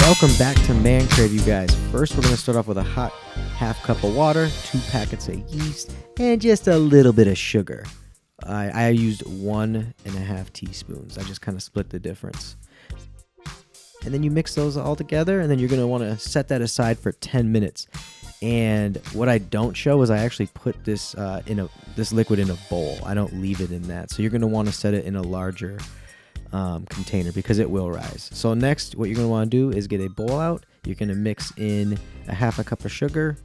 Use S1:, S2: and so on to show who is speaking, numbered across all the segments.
S1: Welcome back to Man Crave, you guys. First, we're going to start off with a hot half cup of water, 2 packets of yeast, and just a little bit of sugar. I used 1.5 teaspoons. I just kind of split the difference. And then you mix those all together, and then you're going to want to set that aside for 10 minutes. And what I don't show is I actually put this this liquid in a bowl. I don't leave it in that. So you're going to want to set it in a larger container because it will rise. So next, what you're going to want to do is get a bowl out. You're going to mix in a half a cup of sugar,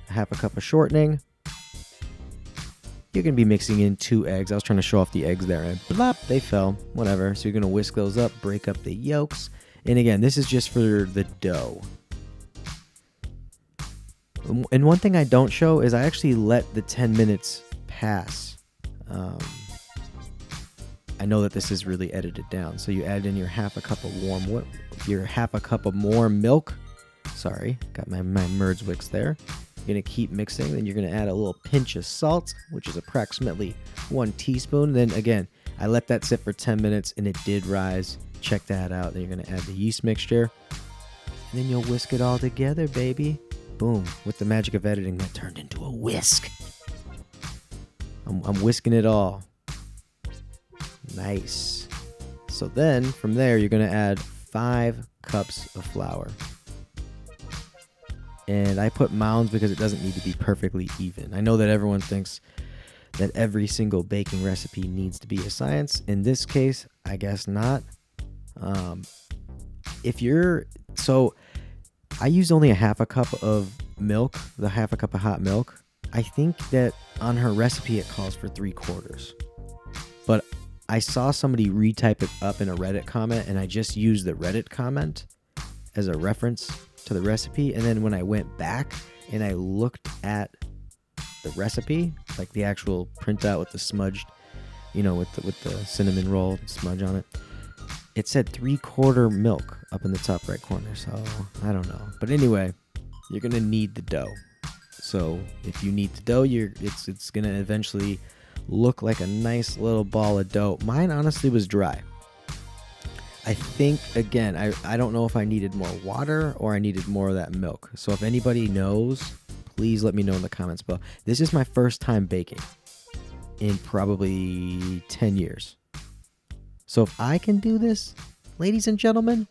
S1: a half a cup of shortening. You're going to be mixing in 2 eggs. I was trying to show off the eggs there, and blop, they fell. Whatever. So you're going to whisk those up, break up the yolks. And again, this is just for the dough. And one thing I don't show is I actually let the 10 minutes pass. I know that this is really edited down. So you add in your half a cup of warm milk. Sorry, got my Merdswicks there. You're going to keep mixing. Then you're going to add a little pinch of salt, which is approximately 1 teaspoon. Then again, I let that sit for 10 minutes and it did rise. Check that out. Then you're going to add the yeast mixture. And then you'll whisk it all together, baby. Boom. With the magic of editing, that turned into a whisk. I'm whisking it all. Nice. So then, from there, you're going to add 5 cups of flour. And I put mounds because it doesn't need to be perfectly even. I know that everyone thinks that every single baking recipe needs to be a science. In this case, I guess not. I use only a half a cup of milk, the half a cup of hot milk. I think that on her recipe it calls for 3/4. But I saw somebody retype it up in a Reddit comment, and I just used the Reddit comment as a reference to the recipe. And then when I went back and I looked at the recipe, like the actual printout with the smudged, with the cinnamon roll smudge on it, it said 3/4 milk up in the top right corner. So I don't know. But anyway, you're going to need the dough. So if you need the dough, it's going to eventually look like a nice little ball of dough. Mine honestly was dry. I think, again, I don't know if I needed more water or I needed more of that milk. So if anybody knows, please let me know in the comments below. This is my first time baking in probably 10 years. So if I can do this, ladies and gentlemen,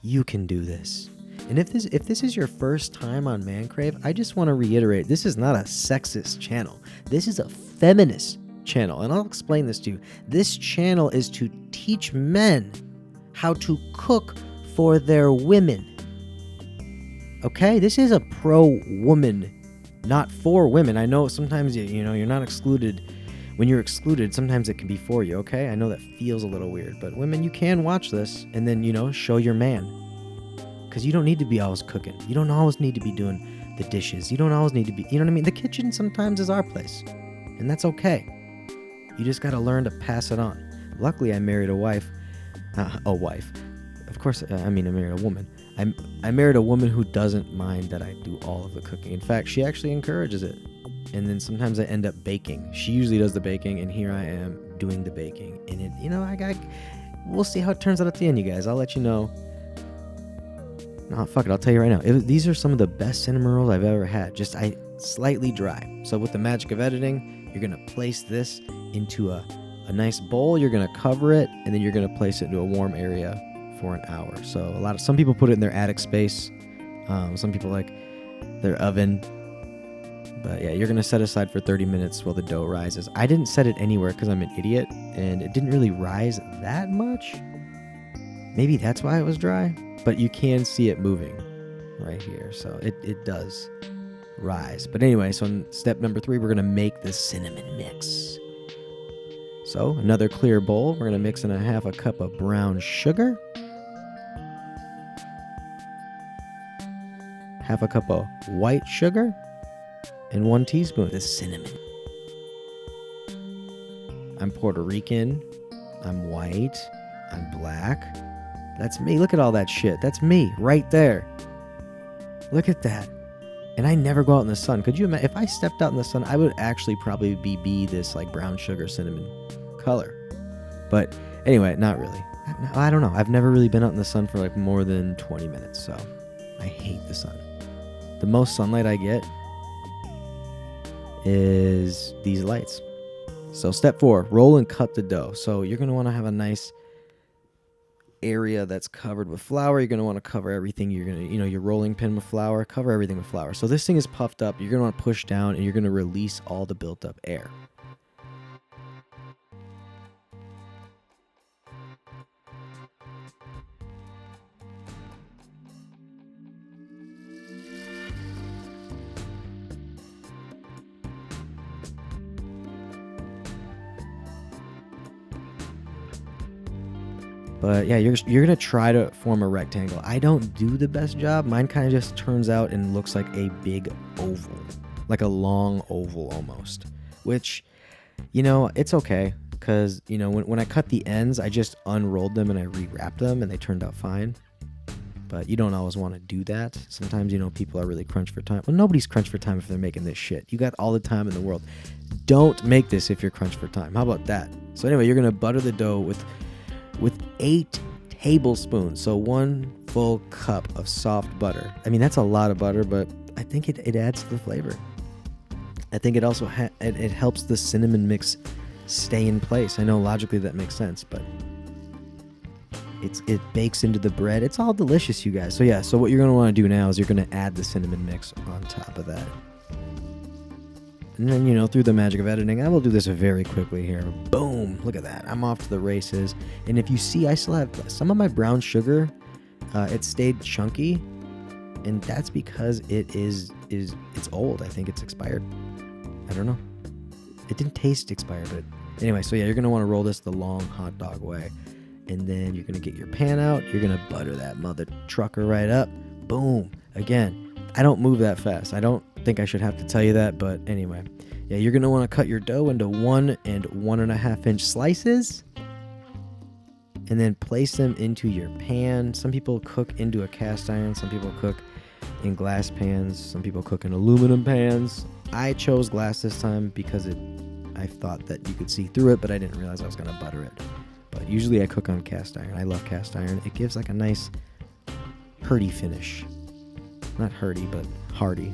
S1: you can do this. And if this is your first time on Man Crave, I just want to reiterate, this is not a sexist channel. This is a feminist channel, and I'll explain this to you. This channel is to teach men how to cook for their women. Okay? This is a pro-woman, not for women. I know sometimes you're not excluded. When you're excluded, sometimes it can be for you, okay? I know that feels a little weird, but women, you can watch this and then, show your man. Because you don't need to be always cooking. You don't always need to be doing the dishes. You don't always need to be, you know what I mean? The kitchen sometimes is our place. And that's okay. You just got to learn to pass it on. Luckily, I married a wife. Of course, I married a woman. I married a woman who doesn't mind that I do all of the cooking. In fact, she actually encourages it. And then sometimes I end up baking. She usually does the baking, and here I am doing the baking. And we'll see how it turns out at the end, you guys. I'll let you know. No, fuck it. I'll tell you right now. These are some of the best cinnamon rolls I've ever had. Just slightly dry. So with the magic of editing, you're going to place this into a nice bowl. You're going to cover it, and then you're going to place it into a warm area for an hour. So some people put it in their attic space. Some people like their oven. But yeah, you're going to set aside for 30 minutes while the dough rises. I didn't set it anywhere because I'm an idiot, and it didn't really rise that much. Maybe that's why it was dry. But you can see it moving right here. So it does rise. But anyway, so in step number 3, we're going to make the cinnamon mix. So another clear bowl. We're going to mix in a half a cup of brown sugar. Half a cup of white sugar. And 1 teaspoon of the cinnamon. I'm Puerto Rican. I'm white. I'm black. That's me. Look at all that shit. That's me right there. Look at that. And I never go out in the sun. Could you imagine? If I stepped out in the sun, I would actually probably be this like brown sugar cinnamon color. But anyway, not really. I don't know. I've never really been out in the sun for like more than 20 minutes, so I hate the sun. The most sunlight I get is these lights. So step 4, roll and cut the dough. So you're going to want to have a nice area that's covered with flour. You're going to want to cover everything. You're going to, your rolling pin with flour, cover everything with flour. So this thing is puffed up. You're going to want to push down and you're going to release all the built up air. But yeah, you're going to try to form a rectangle. I don't do the best job. Mine kind of just turns out and looks like a big oval, like a long oval almost, which, it's okay. Because, when I cut the ends, I just unrolled them and I rewrapped them and they turned out fine. But you don't always want to do that. Sometimes, people are really crunched for time. Well, nobody's crunched for time if they're making this shit. You got all the time in the world. Don't make this if you're crunched for time. How about that? So anyway, you're going to butter the dough with 8 tablespoons, so 1 full cup of soft butter. I mean, that's a lot of butter, but I think it adds to the flavor. I think it also it helps the cinnamon mix stay in place. I know logically that makes sense, but it bakes into the bread. It's all delicious, you guys. So yeah, so what you're going to want to do now is you're going to add the cinnamon mix on top of that. And then, through the magic of editing, I will do this very quickly here. Boom! Look at that. I'm off to the races. And if you see, I still have some of my brown sugar. It stayed chunky. And that's because it's old. I think it's expired. I don't know. It didn't taste expired, but anyway. So yeah, you're going to want to roll this the long hot dog way. And then you're going to get your pan out. You're going to butter that mother trucker right up. Boom! Again. I don't move that fast. I don't think I should have to tell you that, but anyway. Yeah, you're going to want to cut your dough into 1 and 1.5 inch slices and then place them into your pan. Some people cook into a cast iron. Some people cook in glass pans. Some people cook in aluminum pans. I chose glass this time because I thought that you could see through it, but I didn't realize I was going to butter it. But usually I cook on cast iron. I love cast iron. It gives like a nice hearty finish. Not hearty, but hearty.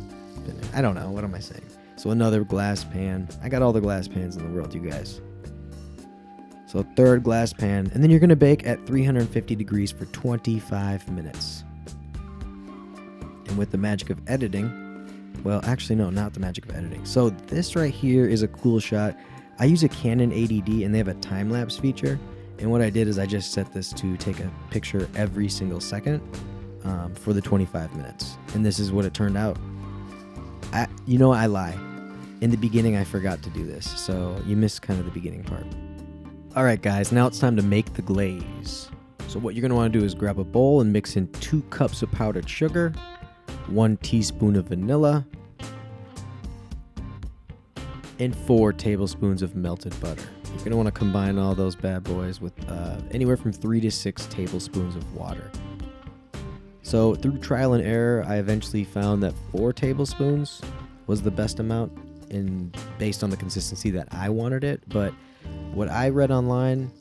S1: I don't know. What am I saying? So another glass pan. I got all the glass pans in the world, you guys. So third glass pan. And then you're going to bake at 350 degrees for 25 minutes. And with the magic of editing, well, actually, no, not the magic of editing. So this right here is a cool shot. I use a Canon 80D, and they have a time-lapse feature. And what I did is I just set this to take a picture every single second. For the 25 minutes. And this is what it turned out. I lie. In the beginning, I forgot to do this. So you missed kind of the beginning part. All right, guys. Now it's time to make the glaze. So what you're going to want to do is grab a bowl and mix in 2 cups of powdered sugar, 1 teaspoon of vanilla, and 4 tablespoons of melted butter. You're going to want to combine all those bad boys with anywhere from 3 to 6 tablespoons of water. So through trial and error, I eventually found that 4 tablespoons was the best amount based on the consistency that I wanted it. But what I read online,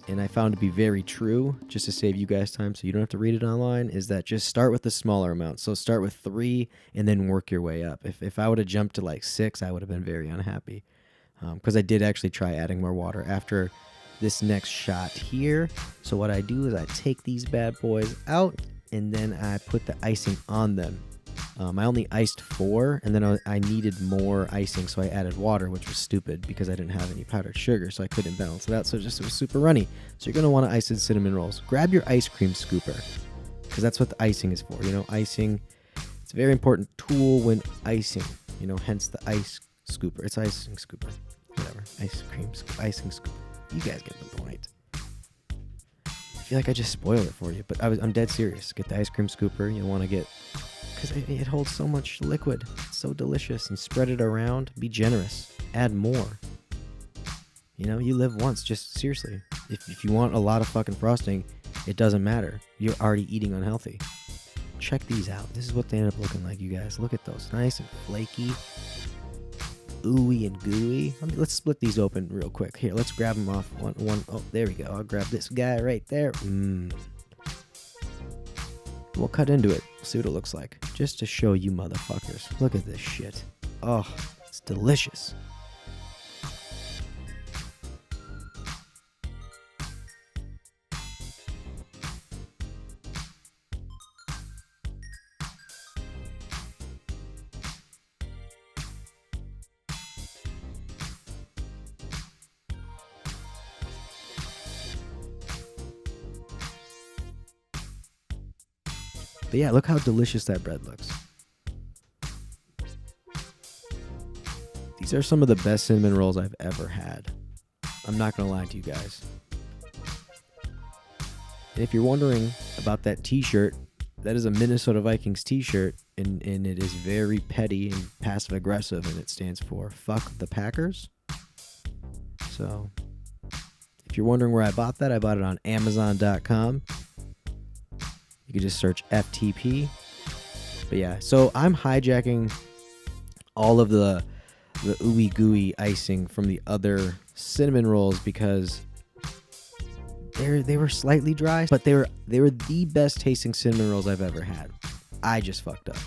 S1: and I found to be very true, just to save you guys time so you don't have to read it online, is that just start with the smaller amount. So start with 3 and then work your way up. If I would have jumped to like 6, I would have been very unhappy. Because I did actually try adding more water after this next shot here. So what I do is I take these bad boys out, and then I put the icing on them. I only iced 4, and then I needed more icing, so I added water, which was stupid because I didn't have any powdered sugar, so I couldn't balance it out. So it was super runny. So you're going to want to ice the cinnamon rolls. Grab your ice cream scooper, because that's what the icing is for. Icing, it's a very important tool when icing. Hence the ice scooper. It's icing scooper. Whatever. Ice cream icing scooper. You guys get the point. I feel like I just spoiled it for you, but I'm dead serious. Get the ice cream scooper. You want to get, because it holds so much liquid. It's so delicious. And spread it around. Be generous. Add more. You live once. Just seriously. If you want a lot of fucking frosting, it doesn't matter. You're already eating unhealthy. Check these out. This is what they end up looking like, you guys. Look at those. Nice and flaky. ooey and gooey. Let's split these open real quick. Here, let's grab them off one. Oh, there we go. I'll grab this guy right there. We'll cut into it. See what it looks like. Just to show you motherfuckers. Look at this shit. Oh, it's delicious. But yeah, look how delicious that bread looks. These are some of the best cinnamon rolls I've ever had. I'm not gonna lie to you guys. And if you're wondering about that t-shirt, that is a Minnesota Vikings t-shirt, and it is very petty and passive aggressive, and it stands for "Fuck the Packers." So if you're wondering where I bought that, I bought it on Amazon.com. You can just search FTP. But yeah, so I'm hijacking all of the ooey gooey icing from the other cinnamon rolls because they were slightly dry, but they were the best tasting cinnamon rolls I've ever had. I just fucked up.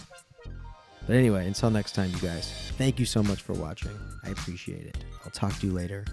S1: But anyway, until next time, you guys, thank you so much for watching. I appreciate it. I'll talk to you later.